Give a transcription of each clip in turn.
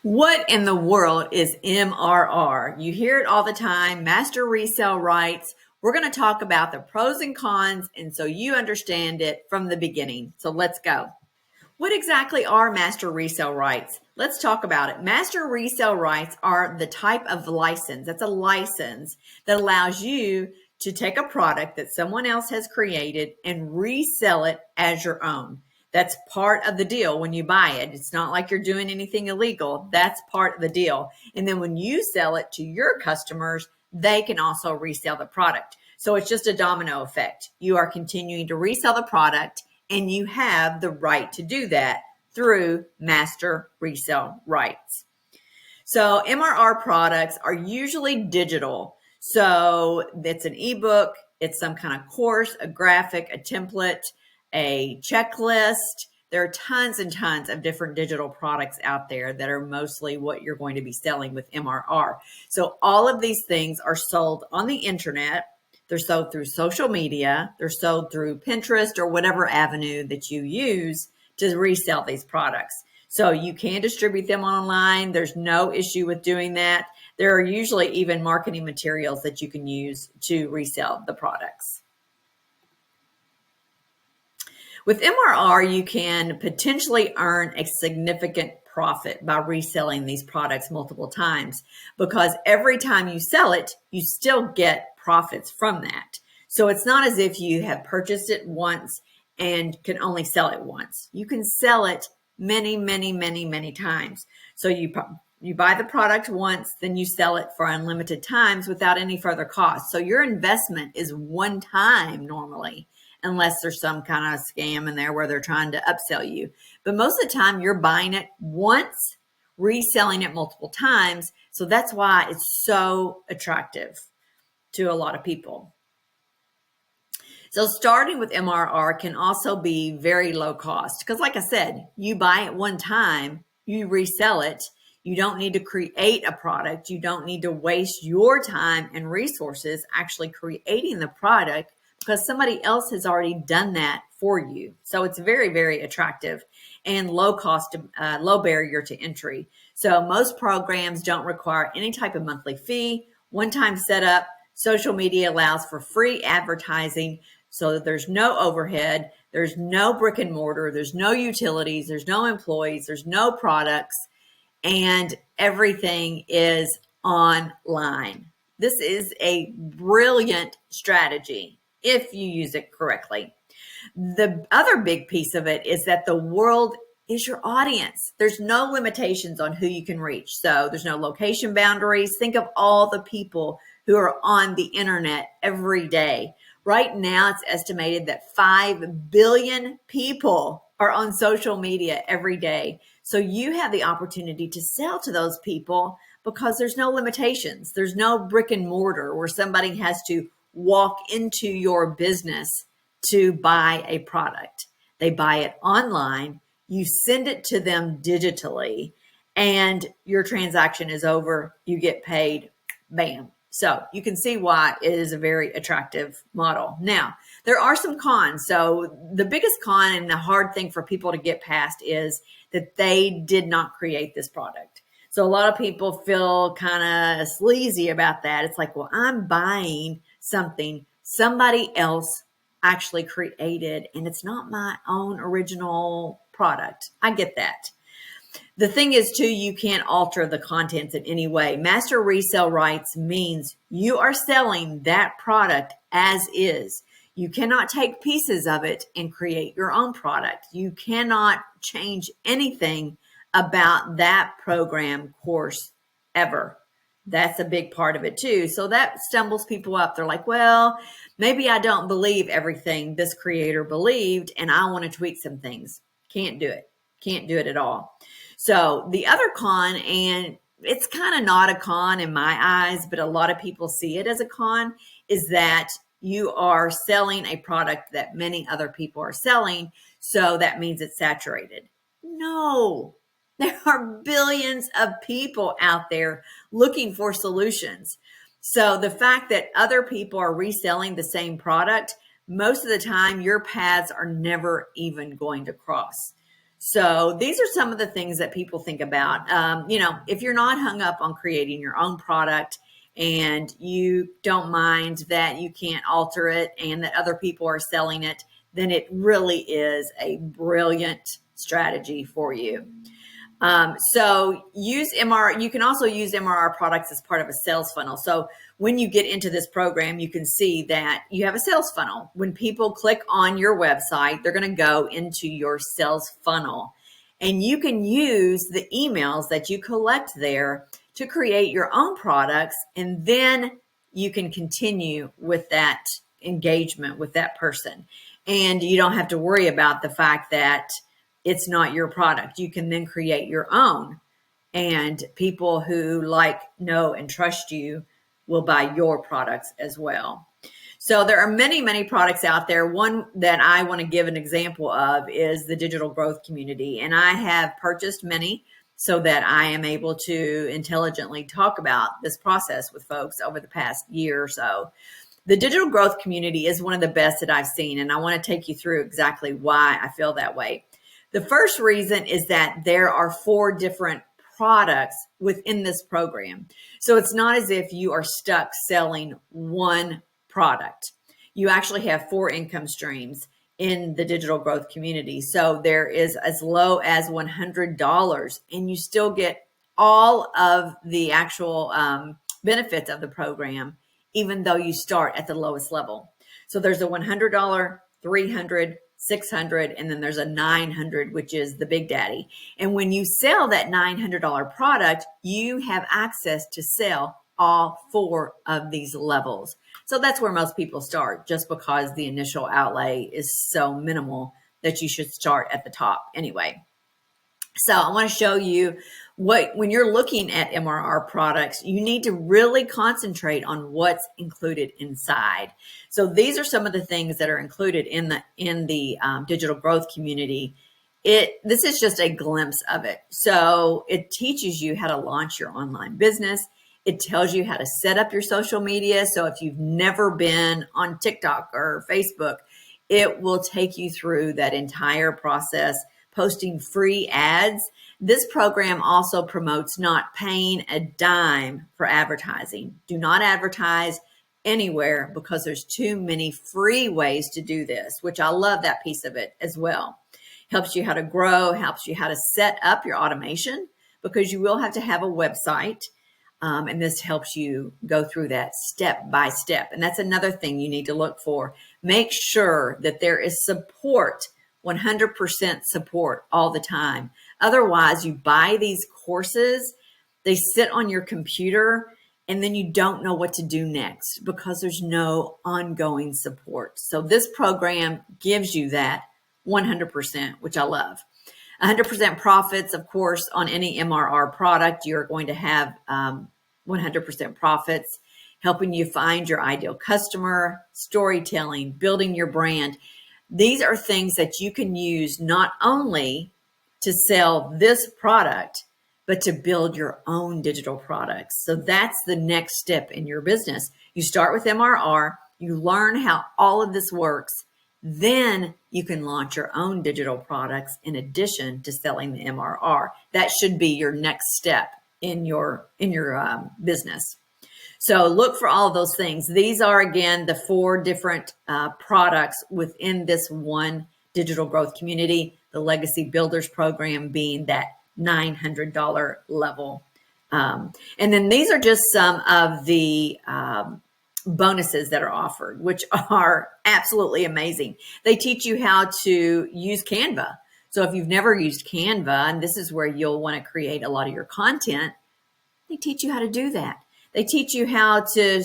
What in the world is MRR? You hear it all the time, master resale rights. We're going to talk about the pros and cons, and so you understand it from the beginning. So let's go. What exactly are master resale rights? Let's talk about it. Master resale rights are the type of license. That's a license that allows you to take a product that someone else has created and resell it as your own. That's part of the deal when you buy it. It's not like you're doing anything illegal. That's part of the deal. And then when you sell it to your customers, they can also resell the product. So it's just a domino effect. You are continuing to resell the product, and you have the right to do that through master resale rights. So MRR products are usually digital. So it's an ebook, it's some kind of course, a graphic, a template, a checklist. There are tons and tons of different digital products out there that are mostly what you're going to be selling with MRR. So all of these things are sold on the internet. They're sold through social media. They're sold through Pinterest or whatever avenue that you use to resell these products. So you can distribute them online. There's no issue with doing that. There are usually even marketing materials that you can use to resell the products. With MRR, you can potentially earn a significant profit by reselling these products multiple times, because every time you sell it, you still get profits from that. So it's not as if you have purchased it once and can only sell it once. You can sell it many times. So you buy the product once, then you sell it for unlimited times without any further cost. So your investment is one time normally, unless there's some kind of scam in there where they're trying to upsell you. But most of the time you're buying it once, reselling it multiple times. So that's why it's so attractive to a lot of people. So starting with MRR can also be very low cost, because like I said, you buy it one time, you resell it. You don't need to create a product. You don't need to waste your time and resources actually creating the product, because somebody else has already done that for you. So it's very attractive and low cost, low barrier to entry. So most programs don't require any type of monthly fee, one-time setup. Social media allows for free advertising, so that there's no overhead, there's no brick and mortar, there's no utilities, there's no employees, there's no products, and everything is online. This is a brilliant strategy if you use it correctly. The other big piece of it is that the world is your audience. There's no limitations on who you can reach. So there's no location boundaries. Think of all the people who are on the internet every day. Right now, it's estimated that 5 billion people are on social media every day. So you have the opportunity to sell to those people because there's no limitations. There's no brick and mortar where somebody has to walk into your business to buy a product. They buy it online. You send it to them digitally, and your transaction is over. You get paid. Bam. So you can see why it is a very attractive model. Now, there are some cons. So the biggest con and the hard thing for people to get past is that they did not create this product. So a lot of people feel kind of sleazy about that. It's like, well, I'm buying something somebody else actually created, and it's not my own original product. I get that. The thing is, too, you can't alter the contents in any way. Master resale rights means you are selling that product as is. You cannot take pieces of it and create your own product. You cannot change anything about that program course ever. That's a big part of it, too. So that stumbles people up. They're like, well, maybe I don't believe everything this creator believed, and I want to tweak some things. Can't do it. Can't do it at all. So the other con, and it's kind of not a con in my eyes, but a lot of people see it as a con, is that you are selling a product that many other people are selling. So that means it's saturated. No, there are billions of people out there looking for solutions. So the fact that other people are reselling the same product, most of the time your paths are never even going to cross. So these are some of the things that people think about. If you're not hung up on creating your own product and you don't mind that you can't alter it and that other people are selling it, then it really is a brilliant strategy for you. So use MR. You can also use MRR products as part of a sales funnel. So when you get into this program, you can see that you have a sales funnel. When people click on your website, they're going to go into your sales funnel, and you can use the emails that you collect there to create your own products. And then you can continue with that engagement with that person. And you don't have to worry about the fact that it's not your product. You can then create your own, and people who like, know, and trust you will buy your products as well. So there are many, many products out there. One that I want to give an example of is the Digital Growth Community. And I have purchased many so that I am able to intelligently talk about this process with folks over the past year or so. The Digital Growth Community is one of the best that I've seen, and I want to take you through exactly why I feel that way. The first reason is that there are 4 different products within this program. So it's not as if you are stuck selling one product. You actually have 4 income streams in the Digital Growth Community. So there is as low as $100, and you still get all of the actual benefits of the program, even though you start at the lowest level. So there's a $100, $300, $600, and then there's a $900, which is the big daddy. And when you sell that $900 product, you have access to sell all 4 of these levels. So that's where most people start, just because the initial outlay is so minimal that you should start at the top anyway. So I want to show you when you're looking at MRR products, you need to really concentrate on what's included inside. So these are some of the things that are included in the Digital Growth Community. This is just a glimpse of it. So it teaches you how to launch your online business. It tells you how to set up your social media. So if you've never been on TikTok or Facebook, it will take you through that entire process, posting free ads. This program also promotes not paying a dime for advertising. Do not advertise anywhere because there's too many free ways to do this, which I love that piece of it as well. Helps you how to grow, helps you how to set up your automation, because you will have to have a website. And this helps you go through that step by step. And that's another thing you need to look for. Make sure that there is support, 100% support all the time. Otherwise, you buy these courses, they sit on your computer, and then you don't know what to do next because there's no ongoing support. So this program gives you that 100%, which I love. 100% profits, of course, on any MRR product, you're going to have 100% profits, helping you find your ideal customer, storytelling, building your brand. These are things that you can use not only to sell this product, but to build your own digital products. So that's the next step in your business. You start with MRR, you learn how all of this works, then you can launch your own digital products in addition to selling the MRR. That should be your next step in your business. So look for all of those things. These are, again, the 4 different products within this one Digital Growth Community, the Legacy Builders Program being that $900 level. And then these are just some of the bonuses that are offered, which are absolutely amazing. They teach you how to use Canva. So if you've never used Canva, and this is where you'll want to create a lot of your content, they teach you how to do that. They teach you how to,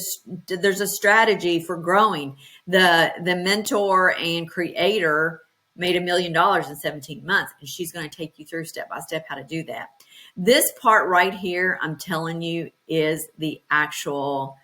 there's a strategy for growing. The mentor and creator made $1 million in 17 months, and she's going to take you through step by step how to do that. This part right here, I'm telling you, is the actual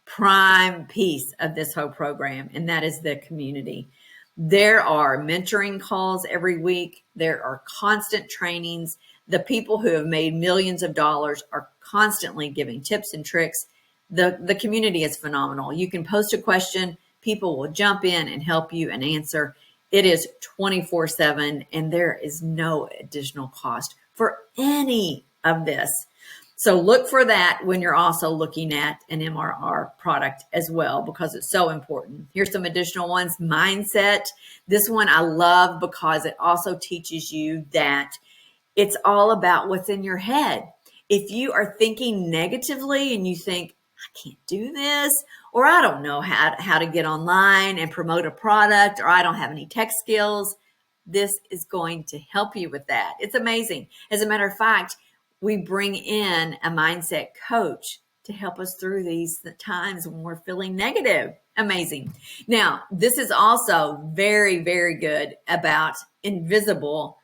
prime piece of this whole program, and that is the community. There are mentoring calls every week. There are constant trainings. The people who have made millions of dollars are constantly giving tips and tricks. The community is phenomenal. You can post a question. People will jump in and help you and answer. It is 24/7, and there is no additional cost for any of this. So look for that when you're also looking at an MRR product as well, because it's so important. Here's some additional ones. Mindset. This one I love because it also teaches you that it's all about what's in your head. If you are thinking negatively and you think, I can't do this, or I don't know how to get online and promote a product, or I don't have any tech skills, this is going to help you with that. It's amazing. As a matter of fact, we bring in a mindset coach to help us through these times when we're feeling negative. Amazing. Now, this is also very, very good about invisible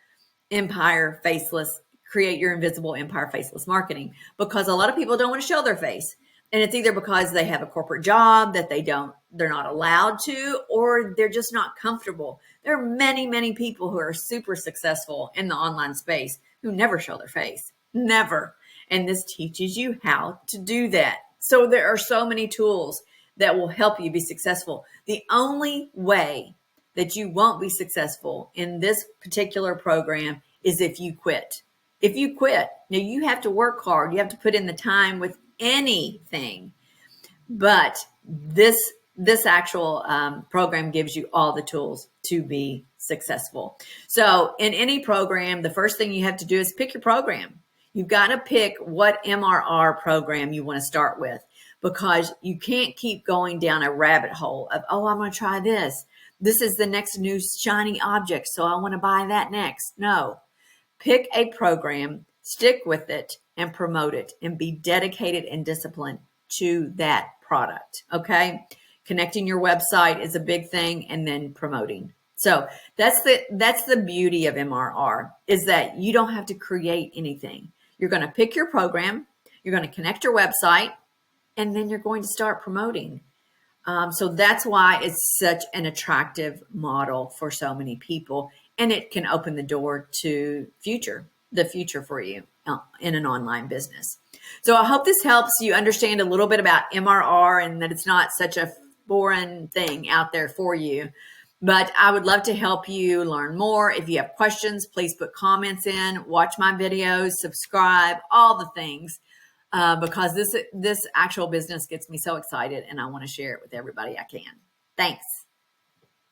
empire faceless, create your invisible empire faceless marketing, because a lot of people don't want to show their face. And it's either because they have a corporate job that they're not allowed to, or they're just not comfortable. There are many, many people who are super successful in the online space who never show their face. Never. And this teaches you how to do that. So there are so many tools that will help you be successful. The only way that you won't be successful in this particular program is if you quit. If you quit, now you have to work hard. You have to put in the time with anything. But this actual program gives you all the tools to be successful. So in any program, the first thing you have to do is pick your program. You've got to pick what MRR program you want to start with, because you can't keep going down a rabbit hole of, oh, I'm going to try this. This is the next new shiny object, so I want to buy that next. No, pick a program, stick with it, and promote it, and be dedicated and disciplined to that product. Okay. Connecting your website is a big thing, and then promoting. So that's the beauty of MRR, is that you don't have to create anything. You're going to pick your program, you're going to connect your website, and then you're going to start promoting. So that's why it's such an attractive model for so many people, and it can open the door to the future for you in an online business. So I hope this helps you understand a little bit about MRR, and that it's not such a foreign thing out there for you. But I would love to help you learn more. If you have questions, please put comments in, watch my videos, subscribe, all the things, because this actual business gets me so excited, and I want to share it with everybody I can. Thanks.